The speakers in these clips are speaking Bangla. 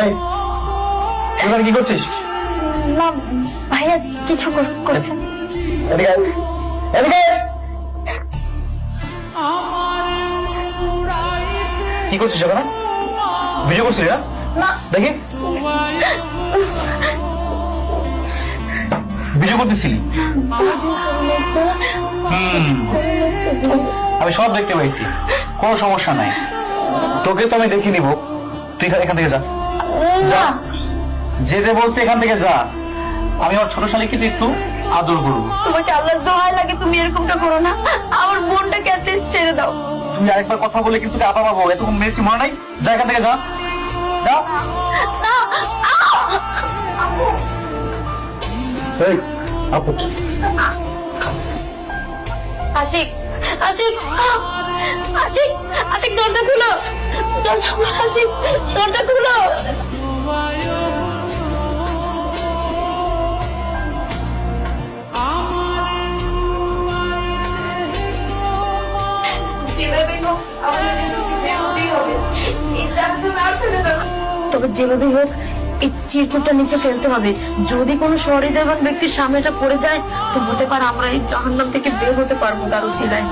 এই তুই কি করছিস? না ভাইয়া কিছু করছেন। এদিকে আয়, এদিকে আয়। কি করছিস এখন? ভিডিও করছিস না? দেখি ভিডিও করতেছিলি। আমি সব দেখতে পাইছি, কোনো সমস্যা নাই। তোকে তো আমি দেখে নিব, তুই এখান থেকে যা। যা, যেতে বলতে এখান থেকে যা। আমি আমার ছোট শালীকে একটু আদর করবো। তোমাকে আল্লাহর দোহাই লাগে তুমি এরকমটা করো না, আমার বোনটাকে অ্যাটলিস্ট ছেড়ে দাও। তুমি আরেকবার কথা বলে কিন্তু আবার পাবো, এতক্ষণ মেরেছি মনে নাই? যা এখান থেকে যা, যা। এই আপু, আশিক আশিক আশিক আশিক দরজা খুলো, দরজা খুলো আশিক, দরজা খুলো। তবে যেভাবেই হোক এই চিরকুটটা নিচে ফেলতে হবে। যদি কোনো সহৃদয়বান ব্যক্তির সামনে এটা পড়ে যায় তো হতে পারে আমরা এই জাহান্নাম থেকে বের হতে পারবো তার উসিলায়।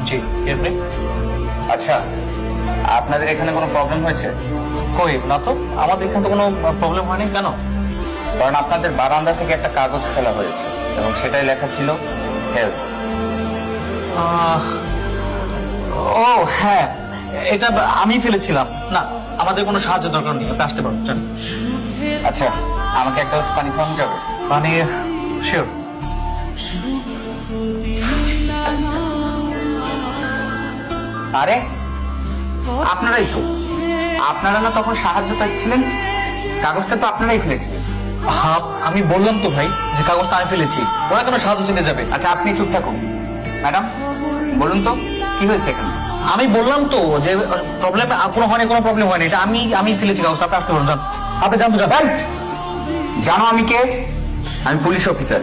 জি, আচ্ছা আপনাদের এখানে কোনো প্রবলেম হয়েছে? কই না তো, আমাদের এখানে তো কোনো প্রবলেম হয়নি। কেন? কারণ আপনাদের বারান্দা থেকে একটা কাগজ ফেলা হয়েছে এবং সেটাই লেখা ছিল হেল্প। ও হ্যাঁ, এটা আমি ফেলেছিলাম। না, আমাদের কোনো সাহায্য দরকার নেই, আপনি আসতে পারেন। আচ্ছা, আমাকে একটা পানি খাওয়ানো যাবে? পানি? শিওর। আরে আপনারাই তো, আপনারা না তখন সাহায্য চাইছিলেন? কাগজটা তো আপনারাই ফেলেছিলেন। হ্যাঁ, আমি বললাম তো ভাই যে কাগজটা আমি ফেলেছি, ওরা কেন সাহায্য চেতে যাবে? আচ্ছা আপনি চুপ থাকুন। ম্যাডাম বলুন তো কি হয়েছে এখানে? আমি বললাম তো যে প্রবলেম কোনো হয়নি, কোনো প্রবলেম হয়নি, এটা আমি ফেলেছি কাগজটা। আপনি আসতে পারেন, যান। আপনি জানতো যান। জানো আমি কে? আমি পুলিশ অফিসার।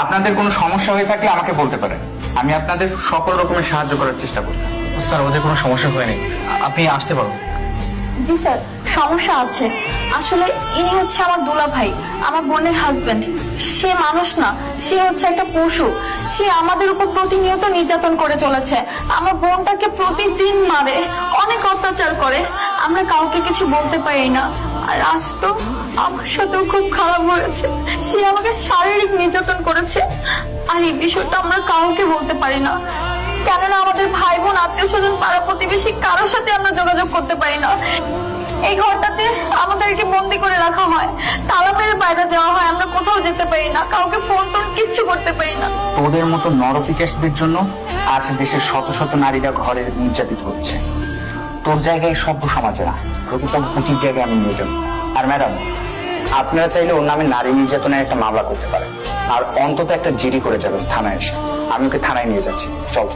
আপনাদের কোনো সমস্যা হয়ে থাকলে আমাকে বলতে পারেন, আমি আপনাদের সকল রকমের সাহায্য করার চেষ্টা করব। স্যার আমাদের কোনো সমস্যা হয়নি, আপনি আসতে পারবেন। জি স্যার, সমস্যা আছে। আসলে ইনি হচ্ছে আমার দুলা ভাই, আমার বোনের হাজবেন্ড। সে মানুষ না, সে হচ্ছে একটা পশু। সে আমাদের উপর প্রতিনিয়ত নির্যাতন করে চলেছে। আমার বোনটাকে প্রতিদিন মারে, অনেক অত্যাচার করে। আমরা কাউকে কিছু বলতে পারি না। আর আজ তো আমার সাথেও খুব খারাপ হয়েছে। সে আমাকে শারীরিক নির্যাতন করেছে, আর এই বিষয়টা আমরা কাউকে বলতে পারি না। কেননা আমাদের ভাই বোন, আত্মীয় স্বজন, পাড়া প্রতিবেশী কারোর সাথে আমরা যোগাযোগ করতে পারি না। এই ঘরটাতে আমাদেরকে বন্দি করে রাখা হয়, তালা মেরে বাইরে যাওয়া হয়, আমরা কোথাও যেতে পারি না, কাউকে ফোন টোন কিচ্ছু করতে পারি না। তোদের মতো নরপিচাসীদের জন্য আজ দেশের শত শত নারীরা ঘরে নির্যাতিত হচ্ছে। তোর জায়গায় সভ্য সমাজে না, প্রকৃত উচিত জায়গায় আমি নিয়ে যাবো। আর ম্যাডাম, আপনারা চাইলে ওর নামে নারী নির্যাতনের একটা মামলা করতে পারেন, আর অন্তত একটা জিডি করে যাবেন থানায় এসে। আমি ওকে থানায় নিয়ে যাচ্ছি, চল।